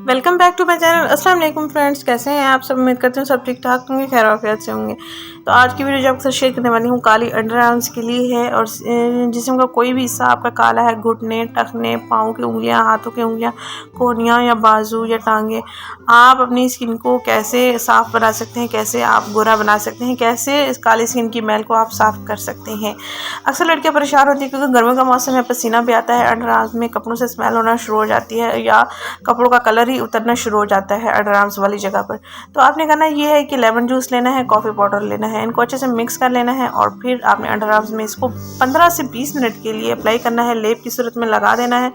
Welcome back to my channel. अस्सलाम वालेकुम friends, कैसे हैं आप सब? उम्मीद करते हैं सब ठीक ठाक होंगे, खैर आफियत से होंगे। तो आज की वीडियो जो आपके साथ शेयर करने वाली हूँ काली अंडर आर्म्स के लिए है। और जिस्म का कोई भी हिस्सा आपका काला है, घुटने, टखने, पाँव की उंगलियाँ, हाथों की उंगलियाँ, कोहनियाँ या बाजू या टांगे, आप अपनी स्किन को कैसे साफ़ बना सकते हैं, कैसे आप गोरा बना सकते हैं, कैसे इस काली स्किन की मैल को आप साफ़ कर सकते हैं। अक्सर लड़कियाँ परेशान होती हैं क्योंकि गर्मियों का मौसम है, पसीना भी आता है, अंडर आर्म्स में कपड़ों से स्मेल होना शुरू हो जाती है या कपड़ों का कलर ही उतरना शुरू हो जाता है अंडर आर्म्स वाली जगह पर। तो आपने करना ये है कि लेमन जूस लेना है, कॉफ़ी पाउडर लेना है, इनको अच्छे से मिक्स कर लेना है और फिर आपने अंडर आर्म्स में इसको 15 से 20 मिनट के लिए अप्लाई करना है। लेप की सूरत में लगा देना है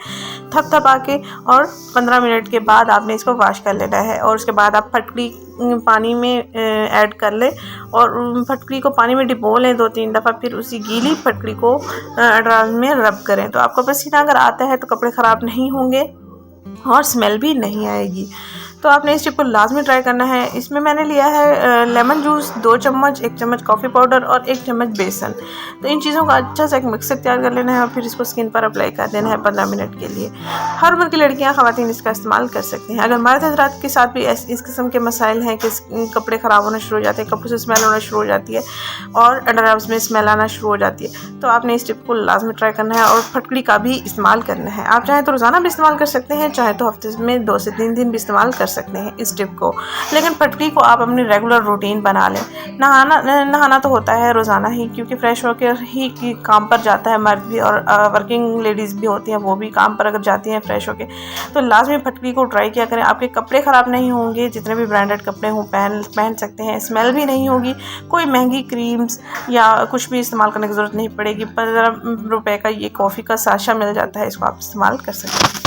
थपथपा के, और 15 मिनट के बाद आपने इसको वॉश कर लेना है। और उसके बाद आप फटकड़ी पानी में ऐड कर लें और फटकड़ी को पानी में डिबो लें 2-3 दफ़ा, फिर उसी गीली फटकड़ी को अंडर आर्म्स में रब करें। तो आपका पसीना अगर आता है तो कपड़े ख़राब नहीं होंगे और स्मेल भी नहीं आएगी। तो आपने इस टिप को लाजमी ट्राई करना है। इसमें मैंने लिया है लेमन जूस 2 चम्मच, 1 चम्मच कॉफ़ी पाउडर और 1 चम्मच बेसन। तो इन चीज़ों का अच्छा सा एक मिक्सर तैयार कर लेना है और फिर इसको स्किन पर अप्लाई कर देना है 15 मिनट के लिए। हर उम्र की लड़कियां, ख़वातीन इसका इस्तेमाल कर सकती हैं। अगर मर्द हज़रात के साथ भी इस किस्म के मसाइल हैं कि कपड़े ख़राब होना शुरू हो जाते हैं, कपड़ों से स्मेल होना शुरू हो जाती है और अंडर आर्म्स में स्मेल आना शुरू हो जाती है, तो आपने इस टिप को लाजमी ट्राई करना है और फटकड़ी का भी इस्तेमाल करना है। आप चाहें तो रोज़ाना भी इस्तेमाल कर सकते हैं, चाहे तो हफ्ते में 2 से 3 दिन भी इस्तेमाल कर सकते हैं इस टिप को, लेकिन फटकड़ी को आप अपनी रेगुलर रूटीन बना लें। नहाना तो होता है रोज़ाना ही, क्योंकि फ्रेश होकर ही काम पर जाता है मर्द भी, और वर्किंग लेडीज़ भी होती हैं, वो भी काम पर अगर जाती हैं फ्रेश होकर, तो लाजमी फटकड़ी को ट्राई किया करें। आपके कपड़े ख़राब नहीं होंगे, जितने भी ब्रांडेड कपड़े हों पहन सकते हैं, स्मेल भी नहीं होगी, कोई महंगी क्रीम्स या कुछ भी इस्तेमाल करने की ज़रूरत नहीं पड़ेगी। 15 रुपए का ये कॉफ़ी का साशा मिल जाता है, इसको आप इस्तेमाल कर सकते हैं।